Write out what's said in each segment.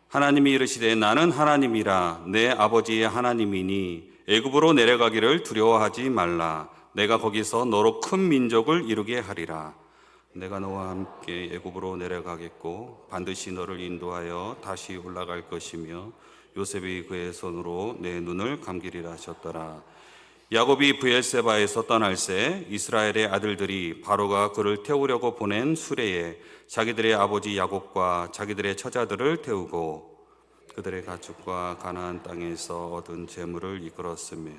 하나님이 이르시되 나는 하나님이라 내 아버지의 하나님이니 애굽으로 내려가기를 두려워하지 말라. 내가 거기서 너로 큰 민족을 이루게 하리라. 내가 너와 함께 애굽으로 내려가겠고 반드시 너를 인도하여 다시 올라갈 것이며 요셉이 그의 손으로 내 눈을 감기리라 하셨더라. 야곱이 브엘세바에서 떠날새 이스라엘의 아들들이 바로가 그를 태우려고 보낸 수레에 자기들의 아버지 야곱과 자기들의 처자들을 태우고 그들의 가축과 가나안 땅에서 얻은 재물을 이끌었으며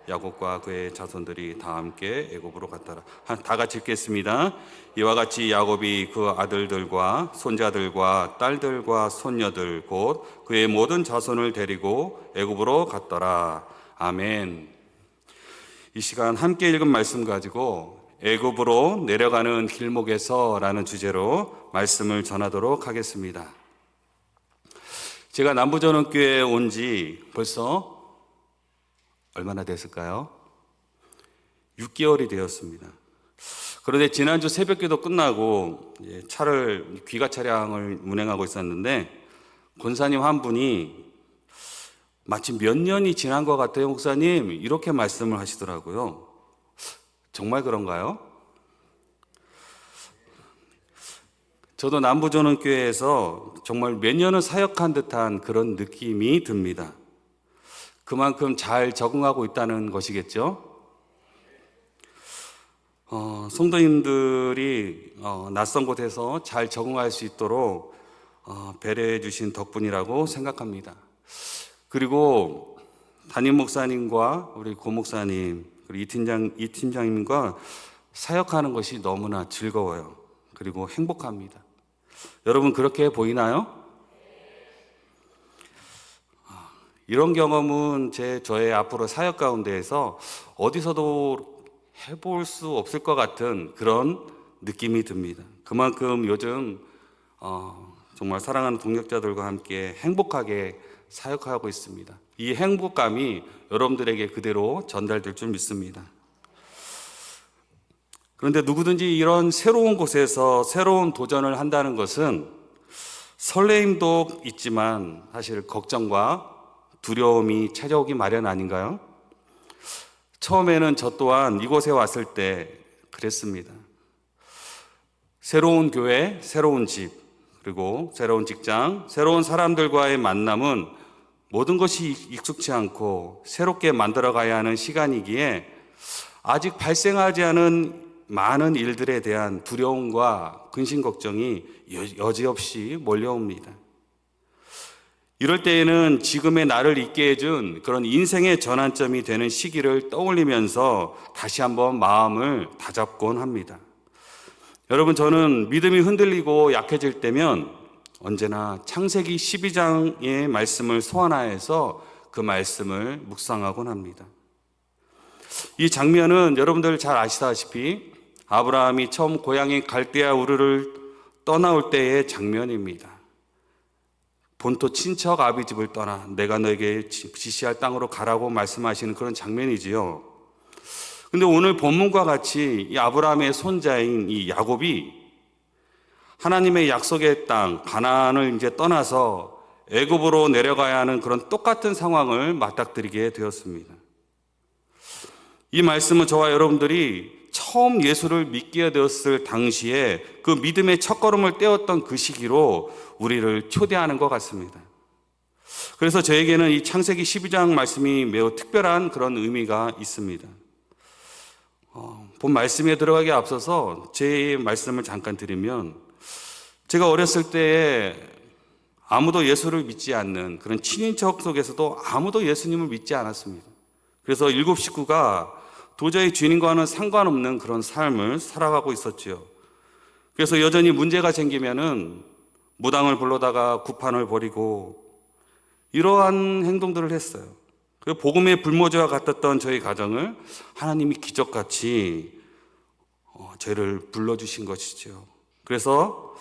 야곱과 그의 자손들이 다 함께 애굽으로 갔더라. 다 같이 읽겠습니다. 이와 같이 야곱이 그 아들들과 손자들과 딸들과 손녀들 곧 그의 모든 자손을 데리고 애굽으로 갔더라. 아멘. 이 시간 함께 읽은 말씀 가지고 애굽으로 내려가는 길목에서라는 주제로 말씀을 전하도록 하겠습니다. 제가 남부전원교회에 온 지 벌써 얼마나 됐을까요? 6개월이 되었습니다. 그런데 지난주 새벽기도 끝나고 귀가 차량을 운행하고 있었는데 권사님 한 분이 마치 몇 년이 지난 것 같아요, 목사님. 이렇게 말씀을 하시더라고요. 정말 그런가요? 저도 남부전원교회에서 정말 몇 년을 사역한 듯한 그런 느낌이 듭니다. 그만큼 잘 적응하고 있다는 것이겠죠? 성도님들이 낯선 곳에서 잘 적응할 수 있도록 배려해 주신 덕분이라고 생각합니다. 그리고 담임 목사님과 우리 고 목사님 그리고 이 팀장님과 사역하는 것이 너무나 즐거워요. 그리고 행복합니다. 여러분 그렇게 보이나요? 이런 경험은 저의 앞으로 사역 가운데에서 어디서도 해볼 수 없을 것 같은 그런 느낌이 듭니다. 그만큼 요즘 정말 사랑하는 동역자들과 함께 행복하게 사역하고 있습니다. 이 행복감이 여러분들에게 그대로 전달될 줄 믿습니다. 그런데 누구든지 이런 새로운 곳에서 새로운 도전을 한다는 것은 설레임도 있지만 사실 걱정과 두려움이 찾아오기 마련 아닌가요? 처음에는 저 또한 이곳에 왔을 때 그랬습니다. 새로운 교회, 새로운 집, 그리고 새로운 직장, 새로운 사람들과의 만남은 모든 것이 익숙치 않고 새롭게 만들어가야 하는 시간이기에 아직 발생하지 않은 많은 일들에 대한 두려움과 근심 걱정이 여지없이 몰려옵니다. 이럴 때에는 지금의 나를 있게 해준 그런 인생의 전환점이 되는 시기를 떠올리면서 다시 한번 마음을 다잡곤 합니다. 여러분, 저는 믿음이 흔들리고 약해질 때면 언제나 창세기 12장의 말씀을 소환하여서 그 말씀을 묵상하곤 합니다. 이 장면은 여러분들 잘 아시다시피 아브라함이 처음 고향인 갈대아 우르를 떠나올 때의 장면입니다. 본토 친척 아비 집을 떠나 내가 너에게 지시할 땅으로 가라고 말씀하시는 그런 장면이지요. 근데 오늘 본문과 같이 이 아브라함의 손자인 이 야곱이 하나님의 약속의 땅 가나안을 이제 떠나서 애굽으로 내려가야 하는 그런 똑같은 상황을 맞닥뜨리게 되었습니다. 이 말씀은 저와 여러분들이 처음 예수를 믿게 되었을 당시에 그 믿음의 첫걸음을 떼었던 그 시기로 우리를 초대하는 것 같습니다. 그래서 저에게는 이 창세기 12장 말씀이 매우 특별한 그런 의미가 있습니다. 본 말씀에 들어가기 앞서서 제 말씀을 잠깐 드리면, 제가 어렸을 때에 아무도 예수를 믿지 않는 그런 친인척 속에서도 아무도 예수님을 믿지 않았습니다. 그래서 일곱 식구가 도저히 주님과는 상관없는 그런 삶을 살아가고 있었지요. 그래서 여전히 문제가 생기면은 무당을 불러다가 구판을 벌이고 이러한 행동들을 했어요. 그 복음의 불모지와 같았던 저희 가정을 하나님이 기적같이 저희를 불러주신 것이죠. 그래서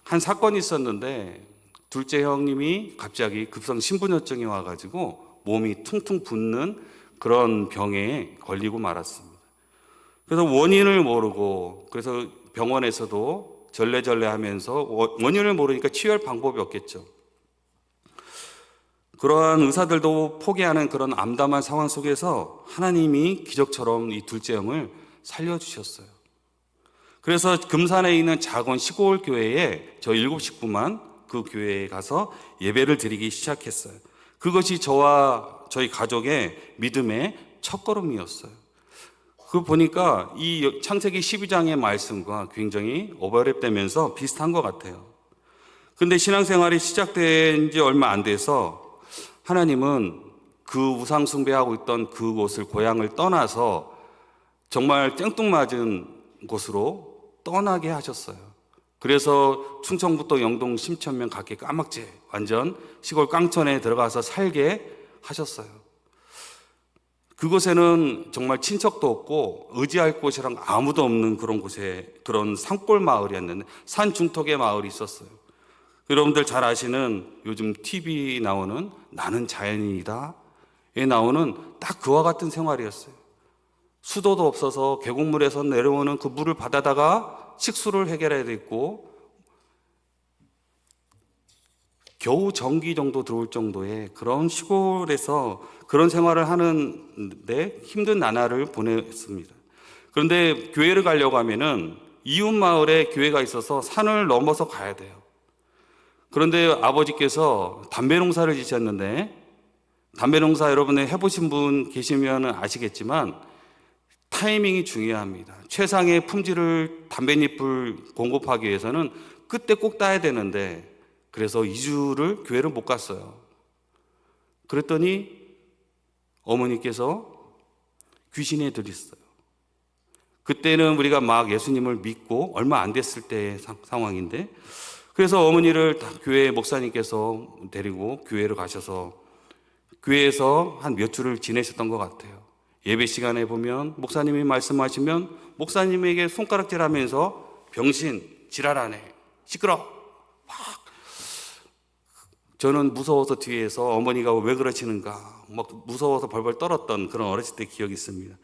한 사건이 있었는데 둘째 형님이 갑자기 급성 신분염증이 와가지고 몸이 퉁퉁 붓는 그런 병에 걸리고 말았습니다. 그래서 원인을 모르고, 그래서 병원에서도 절레절레 하면서 원인을 모르니까 치유할 방법이 없겠죠. 그러한 의사들도 포기하는 그런 암담한 상황 속에서 하나님이 기적처럼 이 둘째 형을 살려주셨어요. 그래서 금산에 있는 작은 시골 교회에 저 7 식구만 그 교회에 가서 예배를 드리기 시작했어요. 그것이 저와 저희 가족의 믿음의 첫걸음이었어요. 그 보니까 이 창세기 12장의 말씀과 굉장히 오버랩되면서 비슷한 것 같아요. 근데 신앙생활이 시작된 지 얼마 안 돼서 하나님은 그 우상 숭배하고 있던 그곳을 고향을 떠나서 정말 땡뚱맞은 곳으로 떠나게 하셨어요. 그래서 충청부터 영동 심천면 각계 까막제 완전 시골 깡천에 들어가서 살게 하셨어요. 그곳에는 정말 친척도 없고 의지할 곳이랑 아무도 없는 그런 곳에 그런 산골 마을이었는데 산 중턱의 마을이 있었어요. 여러분들 잘 아시는 요즘 TV 나오는 나는 자연인이다에 나오는 딱 그와 같은 생활이었어요. 수도도 없어서 계곡물에서 내려오는 그 물을 받아다가 식수를 해결해야 됐고 겨우 전기 정도 들어올 정도의 그런 시골에서 그런 생활을 하는데 힘든 나날을 보냈습니다. 그런데 교회를 가려고 하면은 이웃 마을에 교회가 있어서 산을 넘어서 가야 돼요. 그런데 아버지께서 담배 농사를 지셨는데 담배 농사 여러분 해보신 분 계시면 아시겠지만 타이밍이 중요합니다. 최상의 품질을 담배잎을 공급하기 위해서는 그때 꼭 따야 되는데 그래서 2주를 교회를 못 갔어요. 그랬더니 어머니께서 귀신에 들렸어요. 그때는 우리가 막 예수님을 믿고 얼마 안 됐을 때의 상황인데 그래서 어머니를 교회 목사님께서 데리고 교회를 가셔서 교회에서 한 몇 주를 지내셨던 것 같아요. 예배 시간에 보면 목사님이 말씀하시면 목사님에게 손가락질하면서 병신, 지랄하네, 시끄러. 막 저는 무서워서 뒤에서 어머니가 왜 그러시는가 막 무서워서 벌벌 떨었던 그런 어렸을 때 기억이 있습니다.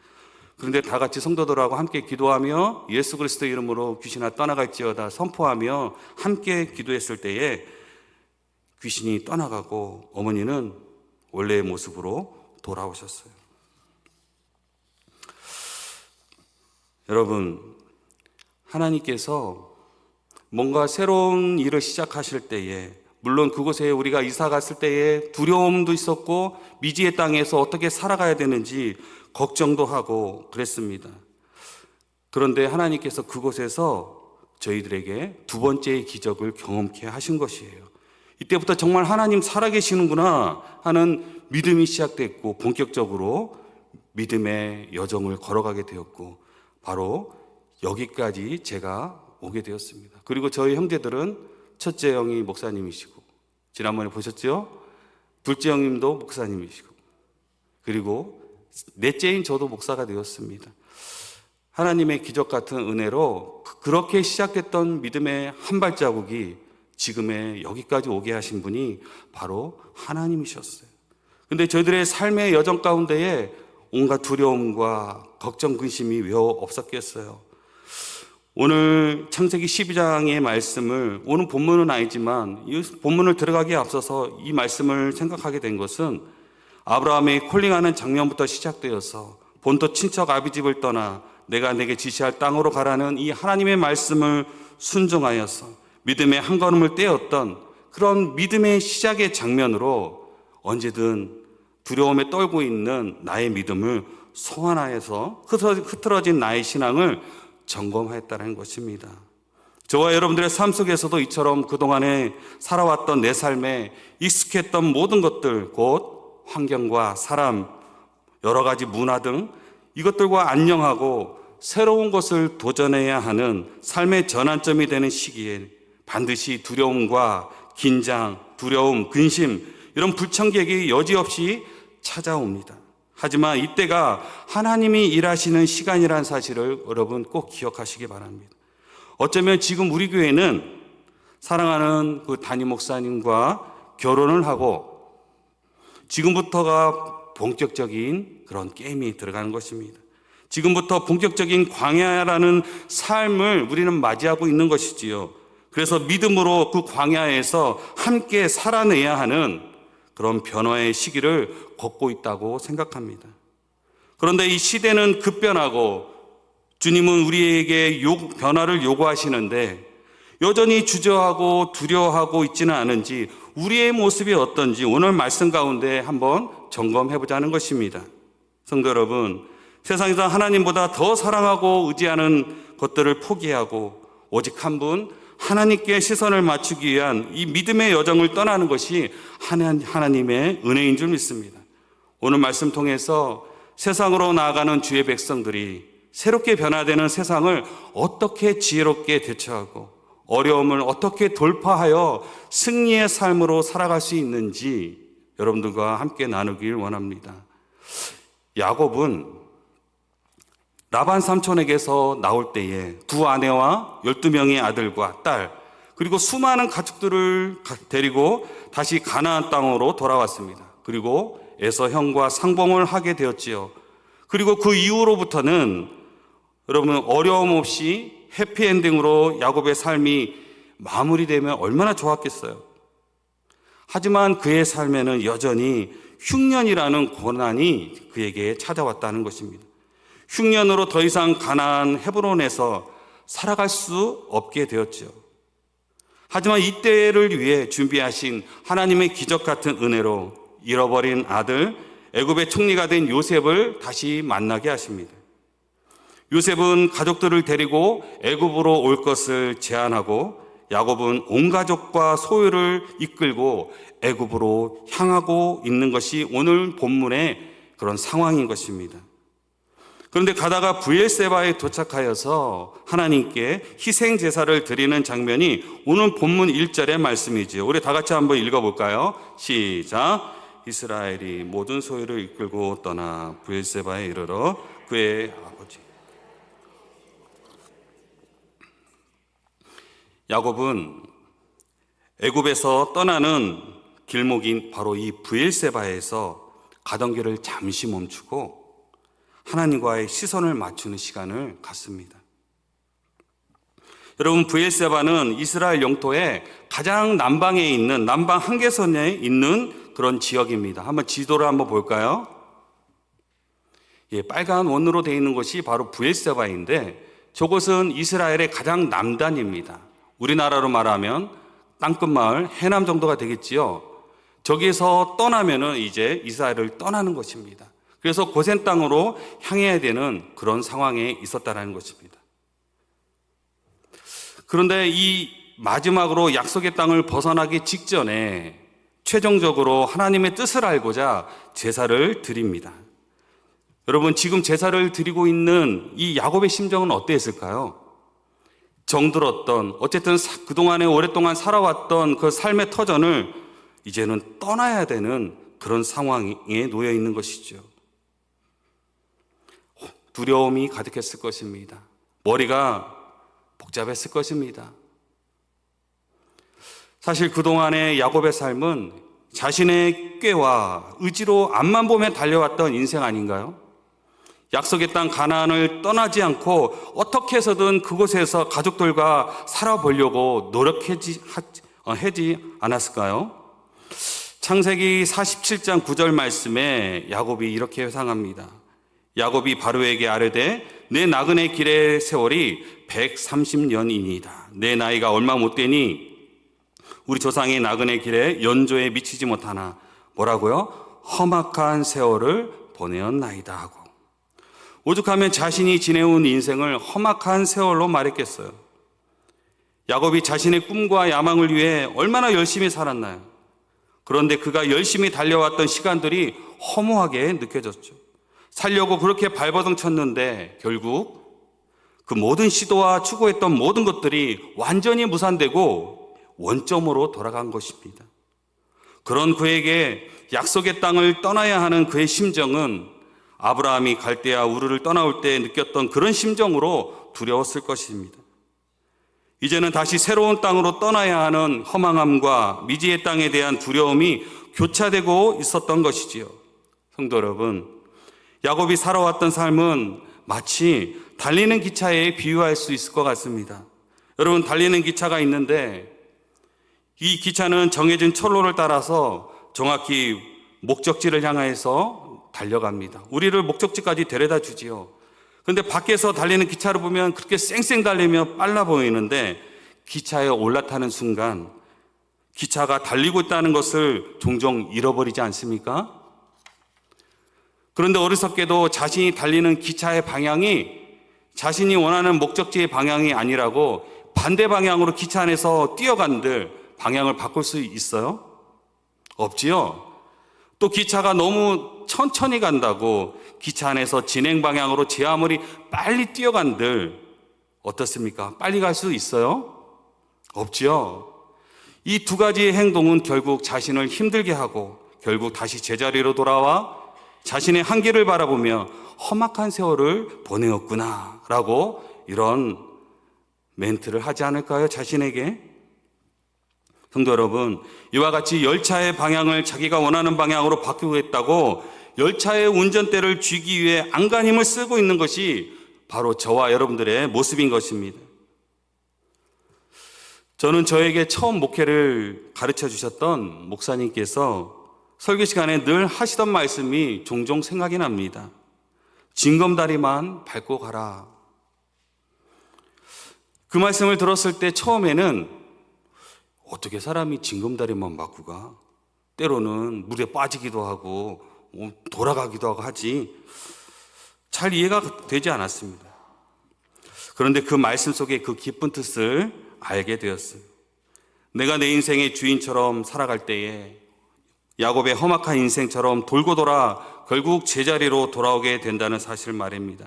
그런데 다 같이 성도들하고 함께 기도하며 예수 그리스도 이름으로 귀신아 떠나갈지어다 선포하며 함께 기도했을 때에 귀신이 떠나가고 어머니는 원래의 모습으로 돌아오셨어요. 여러분, 하나님께서 뭔가 새로운 일을 시작하실 때에 물론 그곳에 우리가 이사 갔을 때에 두려움도 있었고 미지의 땅에서 어떻게 살아가야 되는지 걱정도 하고 그랬습니다. 그런데 하나님께서 그곳에서 저희들에게 두 번째의 기적을 경험케 하신 것이에요. 이때부터 정말 하나님 살아계시는구나 하는 믿음이 시작됐고 본격적으로 믿음의 여정을 걸어가게 되었고 바로 여기까지 제가 오게 되었습니다. 그리고 저희 형제들은 첫째 형이 목사님이시고 지난번에 보셨죠? 둘째 형님도 목사님이시고 그리고 넷째인 저도 목사가 되었습니다. 하나님의 기적 같은 은혜로 그렇게 시작됐던 믿음의 한 발자국이 지금의 여기까지 오게 하신 분이 바로 하나님이셨어요. 근데 저희들의 삶의 여정 가운데에 온갖 두려움과 걱정, 근심이 왜 없었겠어요? 오늘 창세기 12장의 말씀을 오늘 본문은 아니지만 이 본문을 들어가기에 앞서서 이 말씀을 생각하게 된 것은 아브라함의 콜링하는 장면부터 시작되어서 본토 친척 아비집을 떠나 내가 내게 지시할 땅으로 가라는 이 하나님의 말씀을 순종하여서 믿음의 한 걸음을 떼었던 그런 믿음의 시작의 장면으로 언제든 두려움에 떨고 있는 나의 믿음을 소환하여서 흐트러진 나의 신앙을 점검하였다는 것입니다. 저와 여러분들의 삶 속에서도 이처럼 그동안에 살아왔던 내 삶에 익숙했던 모든 것들 곧 환경과 사람, 여러 가지 문화 등 이것들과 안녕하고 새로운 것을 도전해야 하는 삶의 전환점이 되는 시기에 반드시 두려움과 긴장, 두려움, 근심 이런 불청객이 여지없이 찾아옵니다. 하지만 이때가 하나님이 일하시는 시간이라는 사실을 여러분 꼭 기억하시기 바랍니다. 어쩌면 지금 우리 교회는 사랑하는 그 담임 목사님과 결혼을 하고 지금부터가 본격적인 그런 게임이 들어가는 것입니다. 지금부터 본격적인 광야라는 삶을 우리는 맞이하고 있는 것이지요. 그래서 믿음으로 그 광야에서 함께 살아내야 하는 그런 변화의 시기를 걷고 있다고 생각합니다. 그런데 이 시대는 급변하고 주님은 우리에게 변화를 요구하시는데 여전히 주저하고 두려워하고 있지는 않은지 우리의 모습이 어떤지 오늘 말씀 가운데 한번 점검해 보자는 것입니다. 성도 여러분, 세상에서 하나님보다 더 사랑하고 의지하는 것들을 포기하고 오직 한 분 하나님께 시선을 맞추기 위한 이 믿음의 여정을 떠나는 것이 하나님의 은혜인 줄 믿습니다. 오늘 말씀 통해서 세상으로 나아가는 주의 백성들이 새롭게 변화되는 세상을 어떻게 지혜롭게 대처하고 어려움을 어떻게 돌파하여 승리의 삶으로 살아갈 수 있는지 여러분들과 함께 나누길 원합니다. 야곱은 라반 삼촌에게서 나올 때에 두 아내와 12명의 아들과 딸 그리고 수많은 가축들을 데리고 다시 가나안 땅으로 돌아왔습니다. 그리고 에서 형과 상봉을 하게 되었지요. 그리고 그 이후로부터는 여러분 어려움 없이 해피엔딩으로 야곱의 삶이 마무리되면 얼마나 좋았겠어요. 하지만 그의 삶에는 여전히 흉년이라는 고난이 그에게 찾아왔다는 것입니다. 흉년으로 더 이상 가나안 헤브론에서 살아갈 수 없게 되었죠. 하지만 이때를 위해 준비하신 하나님의 기적 같은 은혜로 잃어버린 아들 애굽의 총리가 된 요셉을 다시 만나게 하십니다. 요셉은 가족들을 데리고 애굽으로 올 것을 제안하고 야곱은 온 가족과 소유를 이끌고 애굽으로 향하고 있는 것이 오늘 본문의 그런 상황인 것입니다. 그런데 가다가 브엘세바에 도착하여서 하나님께 희생 제사를 드리는 장면이 오늘 본문 1절의 말씀이지요. 우리 다 같이 한번 읽어볼까요? 시작. 이스라엘이 모든 소유를 이끌고 떠나 브엘세바에 이르러 그의 아버지 야곱은 애굽에서 떠나는 길목인 바로 이 브엘세바에서 가던 길을 잠시 멈추고 하나님과의 시선을 맞추는 시간을 갖습니다. 여러분, 브엘세바는 이스라엘 영토의 가장 남방에 있는 남방 한계선에 있는 그런 지역입니다. 한번 지도를 한번 볼까요? 예, 빨간 원으로 되어 있는 곳이 바로 브엘세바인데 저곳은 이스라엘의 가장 남단입니다. 우리나라로 말하면 땅끝마을 해남 정도가 되겠지요. 저기에서 떠나면은 이제 이스라엘을 떠나는 것입니다. 그래서 고센 땅으로 향해야 되는 그런 상황에 있었다는 것입니다. 그런데 이 마지막으로 약속의 땅을 벗어나기 직전에 최종적으로 하나님의 뜻을 알고자 제사를 드립니다. 여러분, 지금 제사를 드리고 있는 이 야곱의 심정은 어땠을까요? 정들었던, 어쨌든 그동안에 오랫동안 살아왔던 그 삶의 터전을 이제는 떠나야 되는 그런 상황에 놓여 있는 것이죠. 두려움이 가득했을 것입니다. 머리가 복잡했을 것입니다. 사실 그동안의 야곱의 삶은 자신의 꾀와 의지로 앞만 보면 달려왔던 인생 아닌가요? 약속의 땅 가나안을 떠나지 않고 어떻게 해서든 그곳에서 가족들과 살아보려고 노력하지 않았을까요? 창세기 47장 9절 말씀에 야곱이 이렇게 회상합니다. 야곱이 바로에게 아뢰되 내 나그네 길의 세월이 130년이니이다. 내 나이가 얼마 못 되니 우리 조상의 나그네 길에 연조에 미치지 못하나 뭐라고요? 험악한 세월을 보내었나이다 하고 오죽하면 자신이 지내온 인생을 험악한 세월로 말했겠어요. 야곱이 자신의 꿈과 야망을 위해 얼마나 열심히 살았나요? 그런데 그가 열심히 달려왔던 시간들이 허무하게 느껴졌죠. 살려고 그렇게 발버둥 쳤는데 결국 그 모든 시도와 추구했던 모든 것들이 완전히 무산되고 원점으로 돌아간 것입니다. 그런 그에게 약속의 땅을 떠나야 하는 그의 심정은 아브라함이 갈대아 우르를 떠나올 때 느꼈던 그런 심정으로 두려웠을 것입니다. 이제는 다시 새로운 땅으로 떠나야 하는 허망함과 미지의 땅에 대한 두려움이 교차되고 있었던 것이지요. 성도 여러분, 야곱이 살아왔던 삶은 마치 달리는 기차에 비유할 수 있을 것 같습니다. 여러분, 달리는 기차가 있는데 이 기차는 정해진 철로를 따라서 정확히 목적지를 향해서 달려갑니다. 우리를 목적지까지 데려다 주지요. 그런데 밖에서 달리는 기차를 보면 그렇게 쌩쌩 달리며 빨라 보이는데 기차에 올라타는 순간 기차가 달리고 있다는 것을 종종 잃어버리지 않습니까? 그런데 어리석게도 자신이 달리는 기차의 방향이 자신이 원하는 목적지의 방향이 아니라고 반대 방향으로 기차 안에서 뛰어간들 방향을 바꿀 수 있어요? 없지요? 또 기차가 너무 천천히 간다고 기차 안에서 진행 방향으로 제 아무리 빨리 뛰어간들 어떻습니까? 빨리 갈 수 있어요? 없지요? 이 두 가지의 행동은 결국 자신을 힘들게 하고 결국 다시 제자리로 돌아와 자신의 한계를 바라보며 험악한 세월을 보내었구나 라고 이런 멘트를 하지 않을까요? 자신에게. 성도 여러분, 이와 같이 열차의 방향을 자기가 원하는 방향으로 바꾸겠다고 열차의 운전대를 쥐기 위해 안간힘을 쓰고 있는 것이 바로 저와 여러분들의 모습인 것입니다. 저는 저에게 처음 목회를 가르쳐 주셨던 목사님께서 설교 시간에 늘 하시던 말씀이 종종 생각이 납니다. 징검다리만 밟고 가라. 그 말씀을 들었을 때 처음에는 어떻게 사람이 징검다리만 밟고 가? 때로는 물에 빠지기도 하고 돌아가기도 하고 하지. 잘 이해가 되지 않았습니다. 그런데 그 말씀 속에 그 깊은 뜻을 알게 되었어요. 내가 내 인생의 주인처럼 살아갈 때에 야곱의 험악한 인생처럼 돌고 돌아 결국 제자리로 돌아오게 된다는 사실을 말합니다.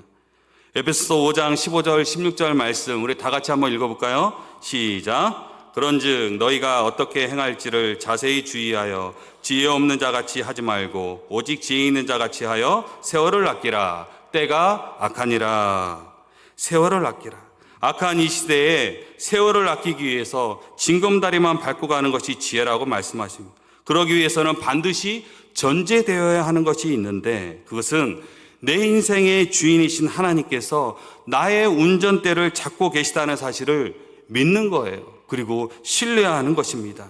에베소서 5장 15절 16절 말씀 우리 다 같이 한번 읽어볼까요? 시작. 그런즉 너희가 어떻게 행할지를 자세히 주의하여 지혜 없는 자같이 하지 말고 오직 지혜 있는 자같이 하여 세월을 아끼라. 때가 악하니라. 세월을 아끼라. 악한 이 시대에 세월을 아끼기 위해서 징검다리만 밟고 가는 것이 지혜라고 말씀하십니다. 그러기 위해서는 반드시 전제되어야 하는 것이 있는데 그것은 내 인생의 주인이신 하나님께서 나의 운전대를 잡고 계시다는 사실을 믿는 거예요. 그리고 신뢰하는 것입니다.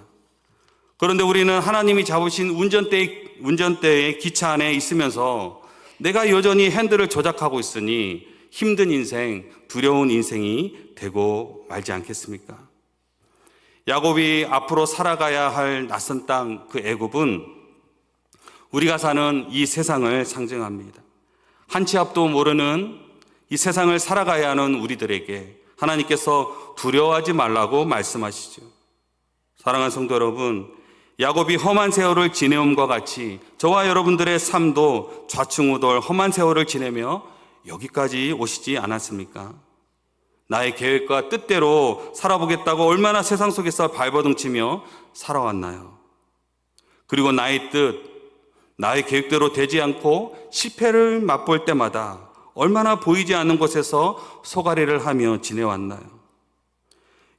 그런데 우리는 하나님이 잡으신 운전대의 기차 안에 있으면서 내가 여전히 핸들을 조작하고 있으니 힘든 인생, 두려운 인생이 되고 말지 않겠습니까? 야곱이 앞으로 살아가야 할 낯선 땅 그 애굽은 우리가 사는 이 세상을 상징합니다. 한 치 앞도 모르는 이 세상을 살아가야 하는 우리들에게 하나님께서 두려워하지 말라고 말씀하시죠. 사랑하는 성도 여러분, 야곱이 험한 세월을 지내옴과 같이 저와 여러분들의 삶도 좌충우돌 험한 세월을 지내며 여기까지 오시지 않았습니까? 나의 계획과 뜻대로 살아보겠다고 얼마나 세상 속에서 발버둥치며 살아왔나요? 그리고 나의 뜻, 나의 계획대로 되지 않고 실패를 맛볼 때마다 얼마나 보이지 않는 곳에서 소가리를 하며 지내왔나요?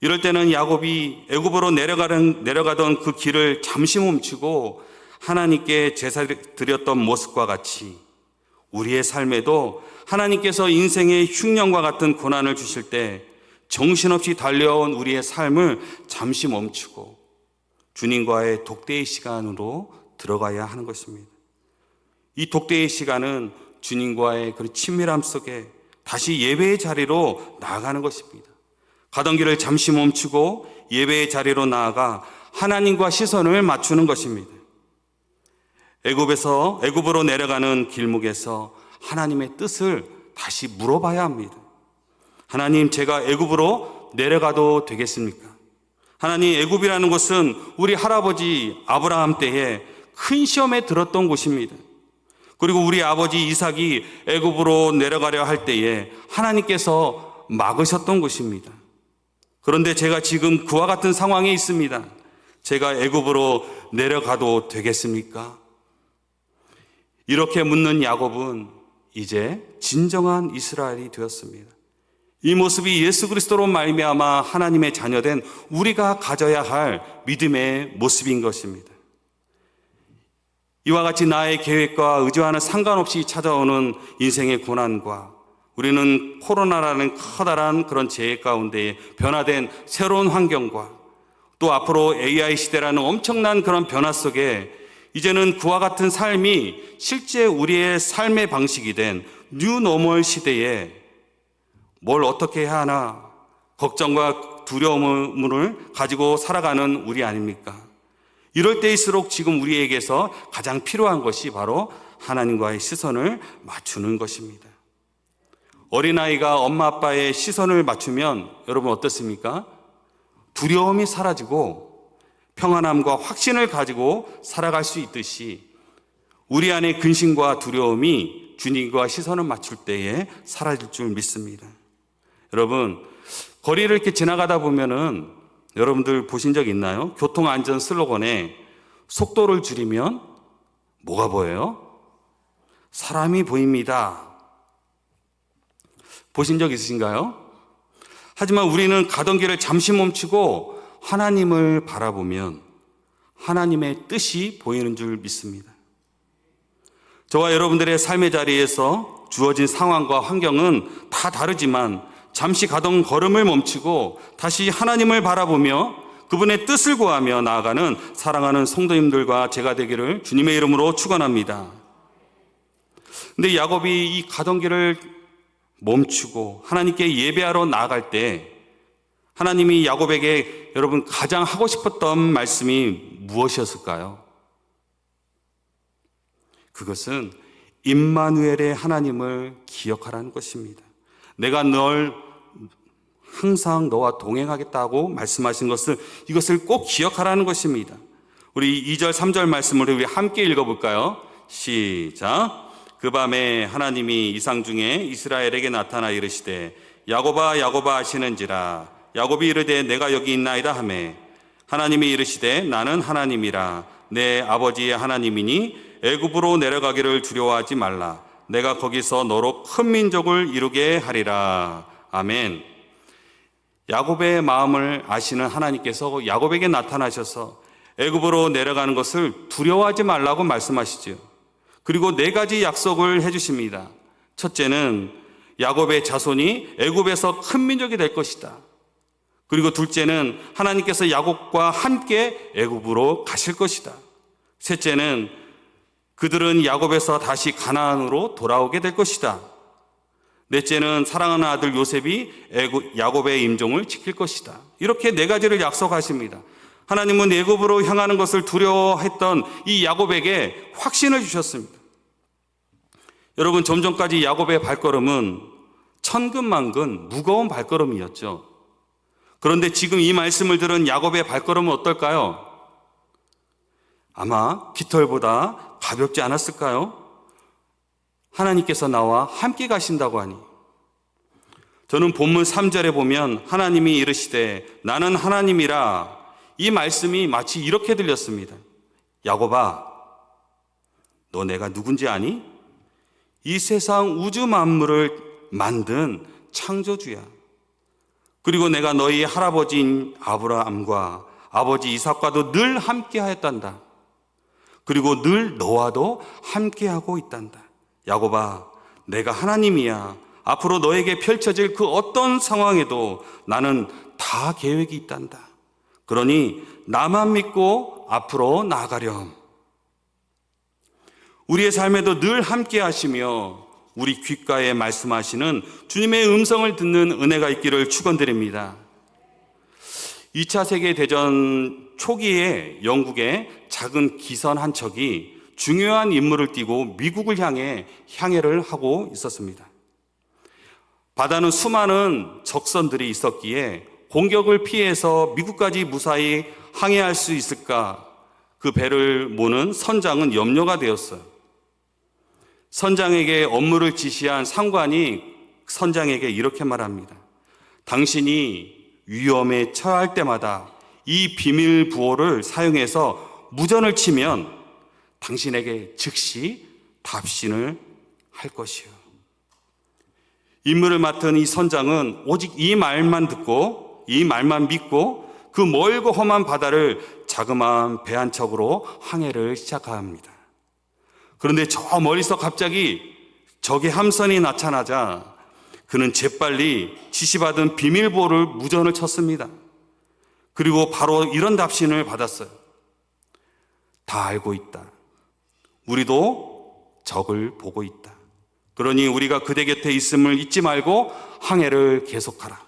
이럴 때는 야곱이 애굽으로 내려가던 그 길을 잠시 멈추고 하나님께 제사를 드렸던 모습과 같이 우리의 삶에도 하나님께서 인생의 흉년과 같은 고난을 주실 때 정신없이 달려온 우리의 삶을 잠시 멈추고 주님과의 독대의 시간으로 들어가야 하는 것입니다. 이 독대의 시간은 주님과의 그 친밀함 속에 다시 예배의 자리로 나아가는 것입니다. 가던 길을 잠시 멈추고 예배의 자리로 나아가 하나님과 시선을 맞추는 것입니다. 애굽으로 내려가는 길목에서 하나님의 뜻을 다시 물어봐야 합니다. 하나님, 제가 애굽으로 내려가도 되겠습니까? 하나님, 애굽이라는 곳은 우리 할아버지 아브라함 때에 큰 시험에 들었던 곳입니다. 그리고 우리 아버지 이삭이 애굽으로 내려가려 할 때에 하나님께서 막으셨던 곳입니다. 그런데 제가 지금 그와 같은 상황에 있습니다. 제가 애굽으로 내려가도 되겠습니까? 이렇게 묻는 야곱은 이제 진정한 이스라엘이 되었습니다. 이 모습이 예수 그리스도로 말미암아 하나님의 자녀된 우리가 가져야 할 믿음의 모습인 것입니다. 이와 같이 나의 계획과 의지와는 상관없이 찾아오는 인생의 고난과 우리는 코로나라는 커다란 그런 재해 가운데 변화된 새로운 환경과 또 앞으로 AI 시대라는 엄청난 그런 변화 속에 이제는 그와 같은 삶이 실제 우리의 삶의 방식이 된 뉴노멀 시대에 뭘 어떻게 해야 하나 걱정과 두려움을 가지고 살아가는 우리 아닙니까? 이럴 때일수록 지금 우리에게서 가장 필요한 것이 바로 하나님과의 시선을 맞추는 것입니다. 어린아이가 엄마 아빠의 시선을 맞추면 여러분 어떻습니까? 두려움이 사라지고 평안함과 확신을 가지고 살아갈 수 있듯이 우리 안의 근심과 두려움이 주님과 시선을 맞출 때에 사라질 줄 믿습니다. 여러분, 거리를 이렇게 지나가다 보면은 여러분들 보신 적 있나요? 교통안전 슬로건에 속도를 줄이면 뭐가 보여요? 사람이 보입니다. 보신 적 있으신가요? 하지만 우리는 가던 길을 잠시 멈추고 하나님을 바라보면 하나님의 뜻이 보이는 줄 믿습니다. 저와 여러분들의 삶의 자리에서 주어진 상황과 환경은 다 다르지만 잠시 가던 걸음을 멈추고 다시 하나님을 바라보며 그분의 뜻을 구하며 나아가는 사랑하는 성도님들과 제가 되기를 주님의 이름으로 축원합니다. 근데 야곱이 이 가던 길을 멈추고 하나님께 예배하러 나아갈 때 하나님이 야곱에게 여러분 가장 하고 싶었던 말씀이 무엇이었을까요? 그것은 임마누엘의 하나님을 기억하라는 것입니다. 내가 널 항상 너와 동행하겠다고 말씀하신 것을 이것을 꼭 기억하라는 것입니다. 우리 2절 3절 말씀을 우리 함께 읽어볼까요? 시작. 그 밤에 하나님이 이상 중에 이스라엘에게 나타나 이르시되 야곱아 야곱아 하시는지라. 야곱이 이르되 내가 여기 있나이다 하매 하나님이 이르시되 나는 하나님이라 내 아버지의 하나님이니 애굽으로 내려가기를 두려워하지 말라. 내가 거기서 너로 큰 민족을 이루게 하리라. 아멘. 야곱의 마음을 아시는 하나님께서 야곱에게 나타나셔서 애굽으로 내려가는 것을 두려워하지 말라고 말씀하시죠. 그리고 4가지 약속을 해주십니다. 첫째는 야곱의 자손이 애굽에서 큰 민족이 될 것이다. 그리고 둘째는 하나님께서 야곱과 함께 애굽으로 가실 것이다. 셋째는 그들은 야곱에서 다시 가나안으로 돌아오게 될 것이다. 넷째는 사랑하는 아들 요셉이 야곱의 임종을 지킬 것이다. 이렇게 4가지를 약속하십니다. 하나님은 애굽으로 향하는 것을 두려워했던 이 야곱에게 확신을 주셨습니다. 여러분, 좀 전까지 야곱의 발걸음은 천근만근 무거운 발걸음이었죠. 그런데 지금 이 말씀을 들은 야곱의 발걸음은 어떨까요? 아마 깃털보다 가볍지 않았을까요? 하나님께서 나와 함께 가신다고 하니. 저는 본문 3절에 보면 하나님이 이르시되 나는 하나님이라, 이 말씀이 마치 이렇게 들렸습니다. 야곱아, 너 내가 누군지 아니? 이 세상 우주 만물을 만든 창조주야. 그리고 내가 너희 할아버지인 아브라함과 아버지 이삭과도 늘 함께 하였단다. 그리고 늘 너와도 함께하고 있단다. 야곱아, 내가 하나님이야. 앞으로 너에게 펼쳐질 그 어떤 상황에도 나는 다 계획이 있단다. 그러니 나만 믿고 앞으로 나아가렴. 우리의 삶에도 늘 함께 하시며 우리 귓가에 말씀하시는 주님의 음성을 듣는 은혜가 있기를 축원드립니다. 2차 세계대전 초기에 영국의 작은 기선 한 척이 중요한 임무를 띠고 미국을 향해 향해를 하고 있었습니다. 바다는 수많은 적선들이 있었기에 공격을 피해서 미국까지 무사히 항해할 수 있을까, 그 배를 모는 선장은 염려가 되었어요. 선장에게 업무를 지시한 상관이 선장에게 이렇게 말합니다. 당신이 위험에 처할 때마다 이 비밀 부호를 사용해서 무전을 치면 당신에게 즉시 답신을 할 것이요. 임무를 맡은 이 선장은 오직 이 말만 듣고 이 말만 믿고 그 멀고 험한 바다를 자그마한 배 한 척으로 항해를 시작합니다. 그런데 저 멀리서 갑자기 적의 함선이 나타나자 그는 재빨리 지시받은 비밀보호를 무전을 쳤습니다. 그리고 바로 이런 답신을 받았어요. 다 알고 있다. 우리도 적을 보고 있다. 그러니 우리가 그대 곁에 있음을 잊지 말고 항해를 계속하라.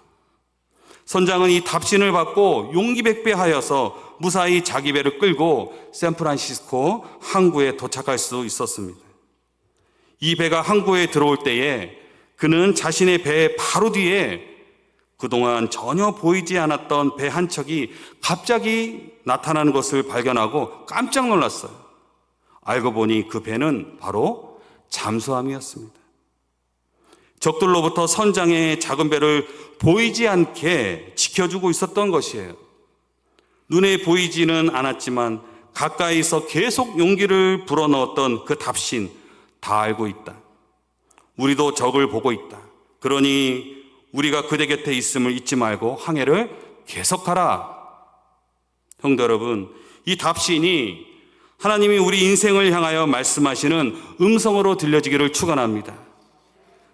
선장은 이 답신을 받고 용기백배하여서 무사히 자기 배를 끌고 샌프란시스코 항구에 도착할 수 있었습니다. 이 배가 항구에 들어올 때에 그는 자신의 배 바로 뒤에 그동안 전혀 보이지 않았던 배 한 척이 갑자기 나타나는 것을 발견하고 깜짝 놀랐어요. 알고 보니 그 배는 바로 잠수함이었습니다. 적들로부터 선장의 작은 배를 보이지 않게 지켜주고 있었던 것이에요. 눈에 보이지는 않았지만 가까이서 계속 용기를 불어넣었던 그 답신, 다 알고 있다. 우리도 적을 보고 있다. 그러니 우리가 그대 곁에 있음을 잊지 말고 항해를 계속하라. 성도 여러분, 이 답신이 하나님이 우리 인생을 향하여 말씀하시는 음성으로 들려지기를 축원합니다.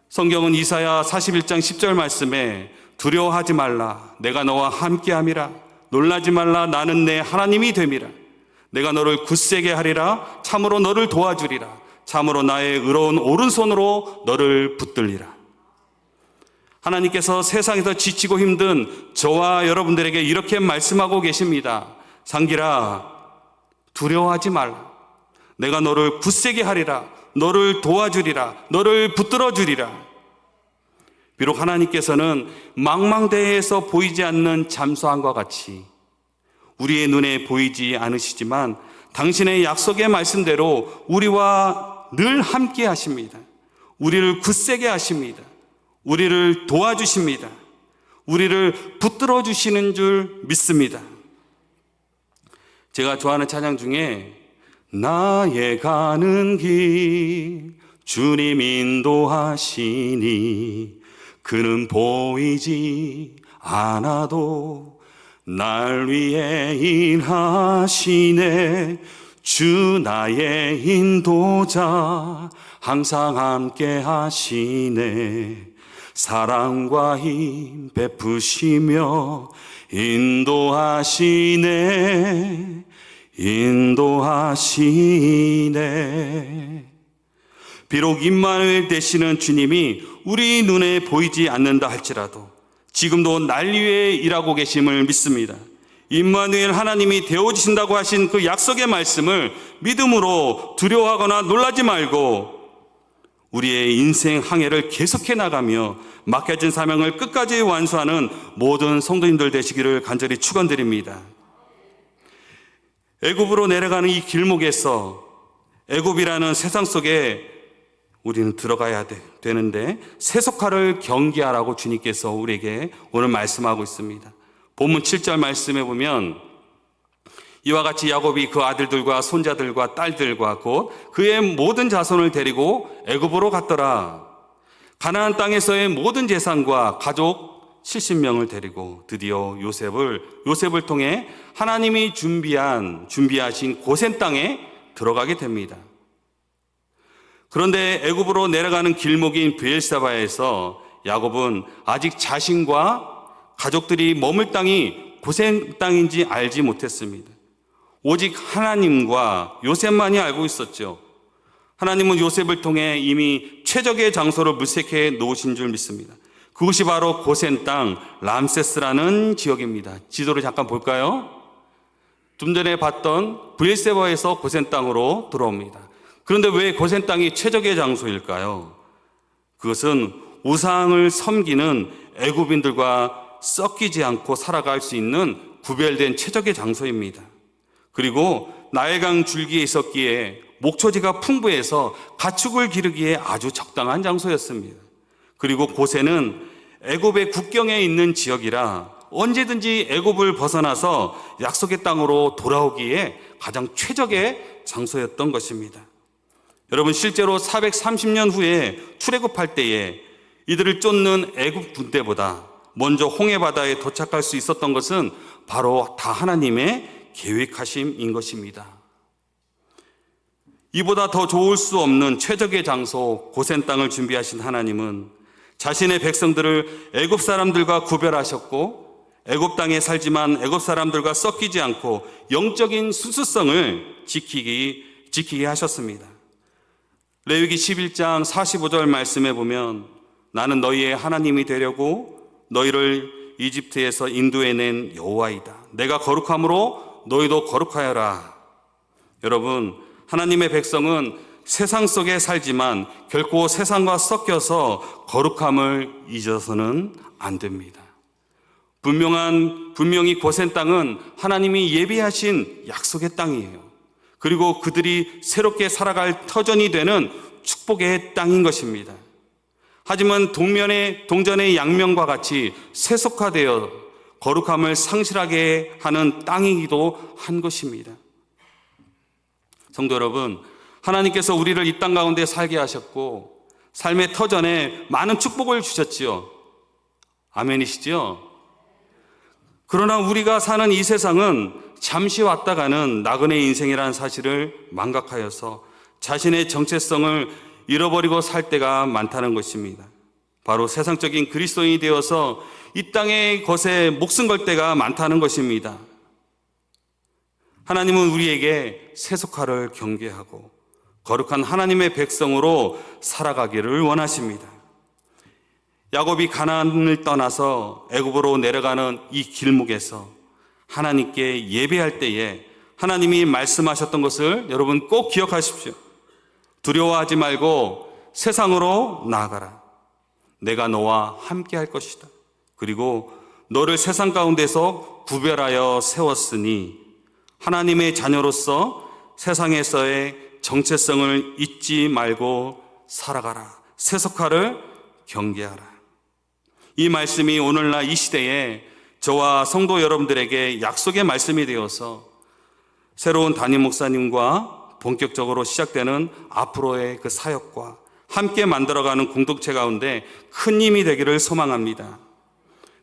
성경은 이사야 41장 10절 말씀에 두려워하지 말라. 내가 너와 함께함이라. 놀라지 말라. 나는 내 하나님이 됨이라. 내가 너를 굳세게 하리라. 참으로 너를 도와주리라. 참으로 나의 의로운 오른손으로 너를 붙들리라. 하나님께서 세상에서 지치고 힘든 저와 여러분들에게 이렇게 말씀하고 계십니다. 상기라, 두려워하지 말라. 내가 너를 굳세게 하리라. 너를 도와주리라. 너를 붙들어 주리라. 비록 하나님께서는 망망대해에서 보이지 않는 잠수함과 같이 우리의 눈에 보이지 않으시지만 당신의 약속의 말씀대로 우리와 늘 함께 하십니다. 우리를 굳세게 하십니다. 우리를 도와주십니다. 우리를 붙들어 주시는 줄 믿습니다. 제가 좋아하는 찬양 중에 나의 가는 길 주님 인도하시니 그는 보이지 않아도 날 위해 일하시네. 주 나의 인도자 항상 함께 하시네. 사랑과 힘 베푸시며 인도하시네. 인도하시네. 비록 임마누엘 되시는 주님이 우리 눈에 보이지 않는다 할지라도 지금도 날 위해 일하고 계심을 믿습니다. 임마누엘 하나님이 되어주신다고 하신 그 약속의 말씀을 믿음으로 두려워하거나 놀라지 말고 우리의 인생 항해를 계속해 나가며 맡겨진 사명을 끝까지 완수하는 모든 성도님들 되시기를 간절히 축원드립니다. 애굽으로 내려가는 이 길목에서 애굽이라는 세상 속에 우리는 들어가야 되는데 세속화를 경계하라고 주님께서 우리에게 오늘 말씀하고 있습니다. 본문 7절 말씀에 보면 이와 같이 야곱이 그 아들들과 손자들과 딸들과 곧 그의 모든 자손을 데리고 애굽으로 갔더라. 가나안 땅에서의 모든 재산과 가족 70명을 데리고 드디어 요셉을 통해 하나님이 준비하신 고센 땅에 들어가게 됩니다. 그런데 애굽으로 내려가는 길목인 브엘사바에서 야곱은 아직 자신과 가족들이 머물 땅이 고센 땅인지 알지 못했습니다. 오직 하나님과 요셉만이 알고 있었죠. 하나님은 요셉을 통해 이미 최적의 장소를 물색해 놓으신 줄 믿습니다. 그것이 바로 고센 땅 람세스라는 지역입니다. 지도를 잠깐 볼까요? 좀 전에 봤던 브엘세바에서 고센 땅으로 들어옵니다. 그런데 왜 고센 땅이 최적의 장소일까요? 그것은 우상을 섬기는 애굽인들과 섞이지 않고 살아갈 수 있는 구별된 최적의 장소입니다. 그리고 나일강 줄기에 있었기에 목초지가 풍부해서 가축을 기르기에 아주 적당한 장소였습니다. 그리고 고센은 애굽의 국경에 있는 지역이라 언제든지 애굽을 벗어나서 약속의 땅으로 돌아오기에 가장 최적의 장소였던 것입니다. 여러분, 실제로 430년 후에 출애굽할 때에 이들을 쫓는 애굽 군대보다 먼저 홍해바다에 도착할 수 있었던 것은 바로 다 하나님의 계획하심인 것입니다. 이보다 더 좋을 수 없는 최적의 장소 고센 땅을 준비하신 하나님은 자신의 백성들을 애굽 사람들과 구별하셨고 애굽 땅에 살지만 애굽 사람들과 섞이지 않고 영적인 순수성을 지키게 하셨습니다. 레위기 11장 45절 말씀에 보면 나는 너희의 하나님이 되려고 너희를 이집트에서 인도해낸 여호와이다. 내가 거룩함으로 너희도 거룩하여라. 여러분, 하나님의 백성은 세상 속에 살지만 결코 세상과 섞여서 거룩함을 잊어서는 안 됩니다. 분명히 고센 땅은 하나님이 예비하신 약속의 땅이에요. 그리고 그들이 새롭게 살아갈 터전이 되는 축복의 땅인 것입니다. 하지만 동전의 양면과 같이 세속화되어 거룩함을 상실하게 하는 땅이기도 한 것입니다. 성도 여러분, 하나님께서 우리를 이 땅 가운데 살게 하셨고 삶의 터전에 많은 축복을 주셨지요. 아멘이시죠? 그러나 우리가 사는 이 세상은 잠시 왔다 가는 나그네 인생이라는 사실을 망각하여서 자신의 정체성을 잃어버리고 살 때가 많다는 것입니다. 바로 세상적인 그리스도인이 되어서 이 땅의 것에 목숨 걸 때가 많다는 것입니다. 하나님은 우리에게 세속화를 경계하고 거룩한 하나님의 백성으로 살아가기를 원하십니다. 야곱이 가나안을 떠나서 애굽으로 내려가는 이 길목에서 하나님께 예배할 때에 하나님이 말씀하셨던 것을 여러분 꼭 기억하십시오. 두려워하지 말고 세상으로 나아가라. 내가 너와 함께 할 것이다. 그리고 너를 세상 가운데서 구별하여 세웠으니 하나님의 자녀로서 세상에서의 정체성을 잊지 말고 살아가라. 세속화를 경계하라. 이 말씀이 오늘날 이 시대에 저와 성도 여러분들에게 약속의 말씀이 되어서 새로운 담임 목사님과 본격적으로 시작되는 앞으로의 그 사역과 함께 만들어가는 공동체 가운데 큰 힘이 되기를 소망합니다.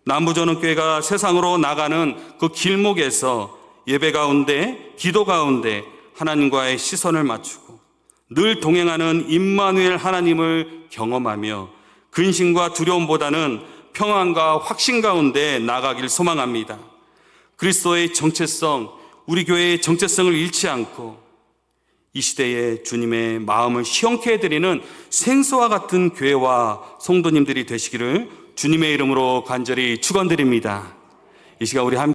남부전원교회가 세상으로 나가는 그 길목에서 예배 가운데, 기도 가운데 하나님과의 시선을 맞추고 늘 동행하는 임마누엘 하나님을 경험하며 근심과 두려움보다는 평안과 확신 가운데 나가길 소망합니다. 그리스도의 정체성, 우리 교회의 정체성을 잃지 않고 이 시대에 주님의 마음을 시원케 해드리는 생수와 같은 교회와 성도님들이 되시기를 주님의 이름으로 간절히 축원드립니다. 이 시간 우리 함께